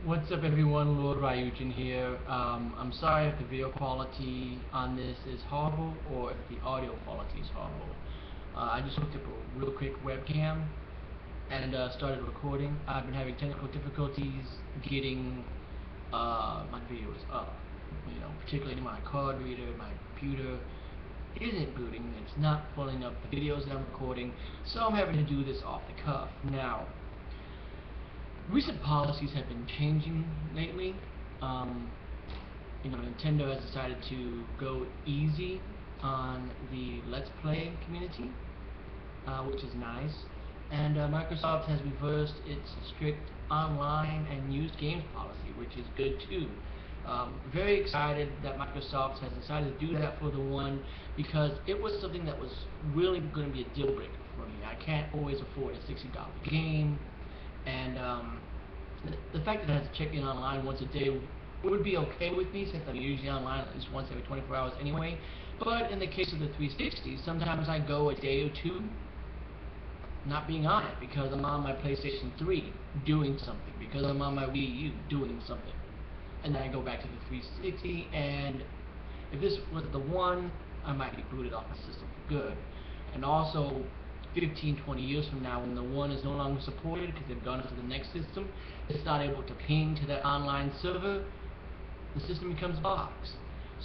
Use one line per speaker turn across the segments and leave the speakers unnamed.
What's up everyone, LordRyuujin here. I'm sorry if the video quality on this is horrible or if the audio quality is horrible. I just hooked up a real quick webcam and started recording. I've been having technical difficulties getting my videos up. Particularly my card reader, my computer isn't booting. It's not pulling up the videos that I'm recording, so I'm having to do this off the cuff. Now, recent policies have been changing lately. Nintendo has decided to go easy on the Let's Play community, which is nice. And Microsoft has reversed its strict online and used games policy, which is good too. Very excited that Microsoft has decided to do that for the One, because it was something that was really going to be a deal breaker for me. I can't always afford a $60 game. And the fact that I have to check in online once a day would be okay with me, since I'm usually online at least once every 24 hours anyway. But in the case of the 360, sometimes I go a day or two not being on it because I'm on my PlayStation 3 doing something, because I'm on my Wii U doing something. And then I go back to the 360, and if this was the One, I might be booted off my system for good. And also, 15-20 years from now, when the One is no longer supported because they've gone into the next system, it's not able to ping to that online server, the system becomes boxed.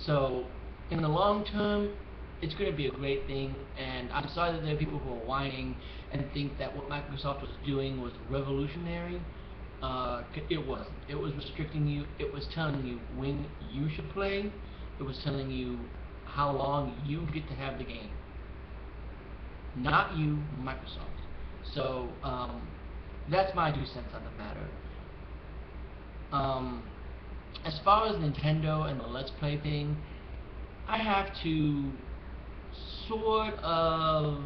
So in the long term, it's going to be a great thing, and I'm sorry that there are people who are whining and think that what Microsoft was doing was revolutionary. It wasn't. It was restricting you. It was telling you when you should play. It was telling you how long you get to have the game. Not you, Microsoft. So that's my 2 cents on the matter. As far as Nintendo and the Let's Play thing, I have to sort of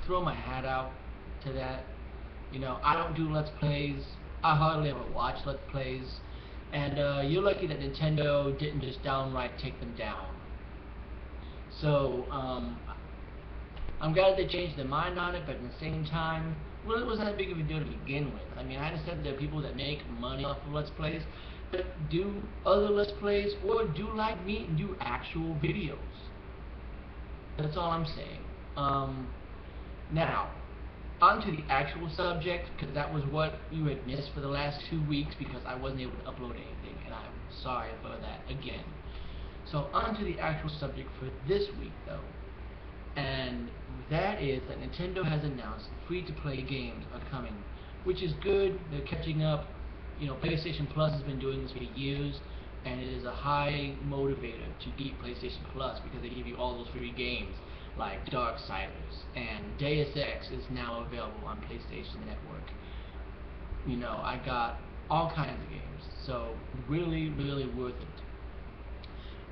throw my hat out to that. I don't do Let's Plays. I hardly ever watch Let's Plays. And you're lucky that Nintendo didn't just downright take them down. So I'm glad they changed their mind on it, but at the same time, well, it wasn't that big of a deal to begin with. I mean, I understand there are people that make money off of Let's Plays, but do other Let's Plays, or do like me and do actual videos. That's all I'm saying. Now, on to the actual subject, because that was what you had missed for the last 2 weeks because I wasn't able to upload anything, and I'm sorry for that again. So, on to the actual subject for this week, though. And that is that Nintendo has announced free-to-play games are coming, which is good. They're catching up. PlayStation Plus has been doing this for years, and it is a high motivator to beat PlayStation Plus because they give you all those free games like Darksiders, and Deus Ex is now available on PlayStation Network. I got all kinds of games, so really, really worth it.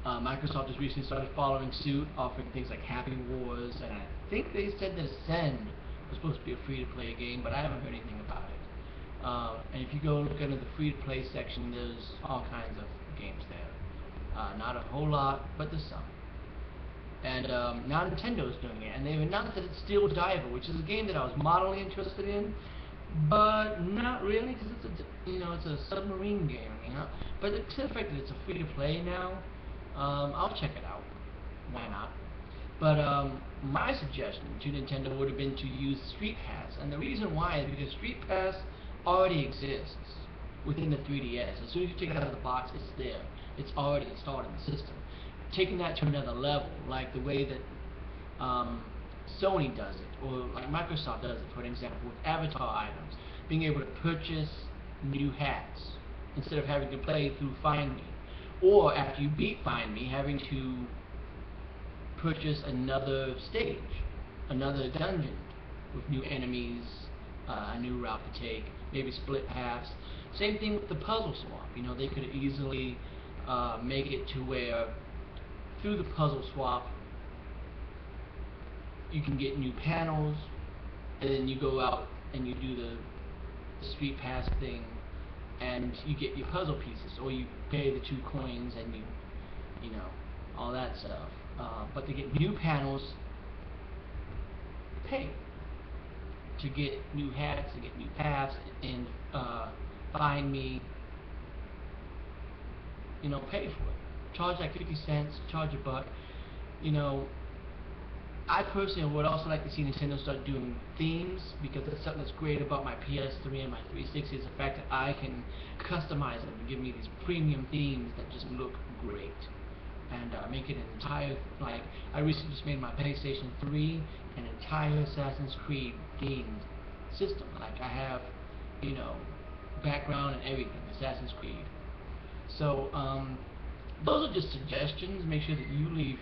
Microsoft has recently started following suit, offering things like Happy Wars, and I think they said that Ascend was supposed to be a free-to-play game, but I haven't heard anything about it. And if you go look into the free-to-play section, there's all kinds of games there. Not a whole lot, but there's some. And now Nintendo's doing it, and they've announced that it's Steel Diver, which is a game that I was moderately interested in, but not really, because it's a submarine game, But except the fact that it's a free-to-play now, I'll check it out. Why not? But my suggestion to Nintendo would have been to use Street Pass, and the reason why is because Street Pass already exists within the 3DS. As soon as you take it out of the box, it's there. It's already installed in the system. Taking that to another level, like the way that Sony does it, or like Microsoft does it, for example, with avatar items, being able to purchase new hats instead of having to play through Find Me. Or after you beat Find Me, having to purchase another stage, another dungeon with new enemies, a new route to take, maybe split paths. Same thing with the puzzle swap. They could easily make it to where through the puzzle swap you can get new panels, and then you go out and you do the Street Pass thing, and you get your puzzle pieces, or you pay the 2 coins and you know, all that stuff. But to get new panels, pay. To get new hats, to get new paths, and find me, pay for it. Charge like 50 cents, charge a buck. You know, I personally would also like to see Nintendo start doing themes, because that's something that's great about my PS3 and my 360 is the fact that I can customize them and give me these premium themes that just look great. And make it an entire, like, I recently just made my PlayStation 3 an entire Assassin's Creed themed system. Like, I have, background and everything, Assassin's Creed. So, those are just suggestions. Make sure that you leave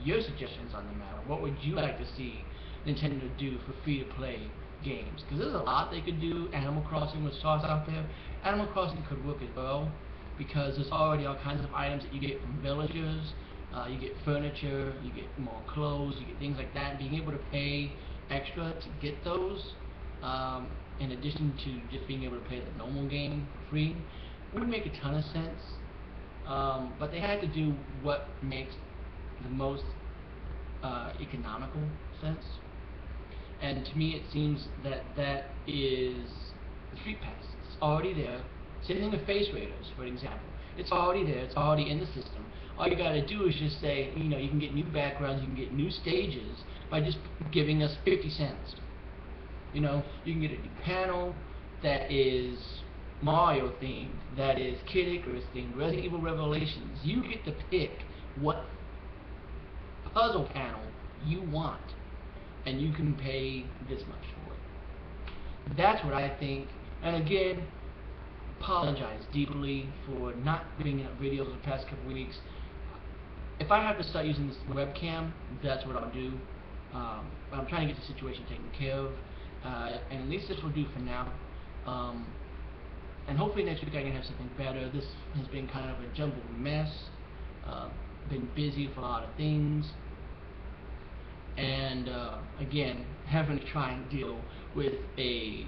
your suggestions on the matter. What would you like to see Nintendo do for free-to-play games? Because there's a lot they could do. Animal Crossing was tossed out there. Animal Crossing could work as well, because there's already all kinds of items that you get from villagers. You get furniture, you get more clothes, you get things like that. Being able to pay extra to get those, in addition to just being able to play the normal game for free, would make a ton of sense. But they had to do what makes the most economical sense. And to me, it seems that that is the Street Pass. It's already there. Same thing with Face Raiders, for example. It's already there. It's already in the system. All you gotta do is just say, you can get new backgrounds, you can get new stages by just giving us 50 cents. You can get a new panel that is Mario themed, that is Kid Icarus themed, Resident Evil Revelations. You get to pick what puzzle panel you want, and you can pay this much for it. That's what I think. And again, apologize deeply for not bringing up videos the past couple weeks. If I have to start using this webcam, that's what I'll do. I'm trying to get the situation taken care of, and at least this will do for now. And hopefully next week I can have something better. This has been kind of a jumbled mess. Been busy for a lot of things, and again, having to try and deal with a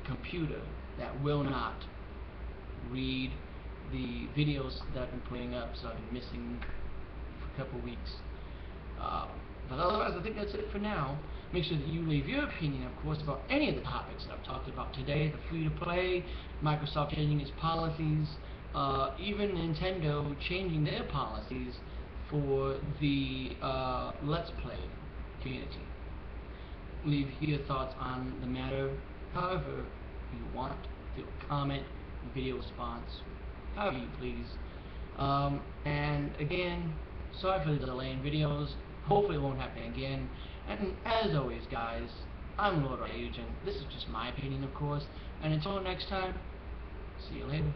computer that will not read the videos that I've been putting up, so I've been missing for a couple weeks. But otherwise, I think that's it for now. Make sure that you leave your opinion, of course, about any of the topics that I've talked about today. The free-to-play, Microsoft changing its policies, even Nintendo changing their policies for the Let's Play community. Leave your thoughts on the matter however you want. Through a comment, video response, however you please. And again, sorry for the delay in videos. Hopefully it won't happen again. And as always, guys, I'm LordRyuujin. This is just my opinion, of course. And until next time, see you later.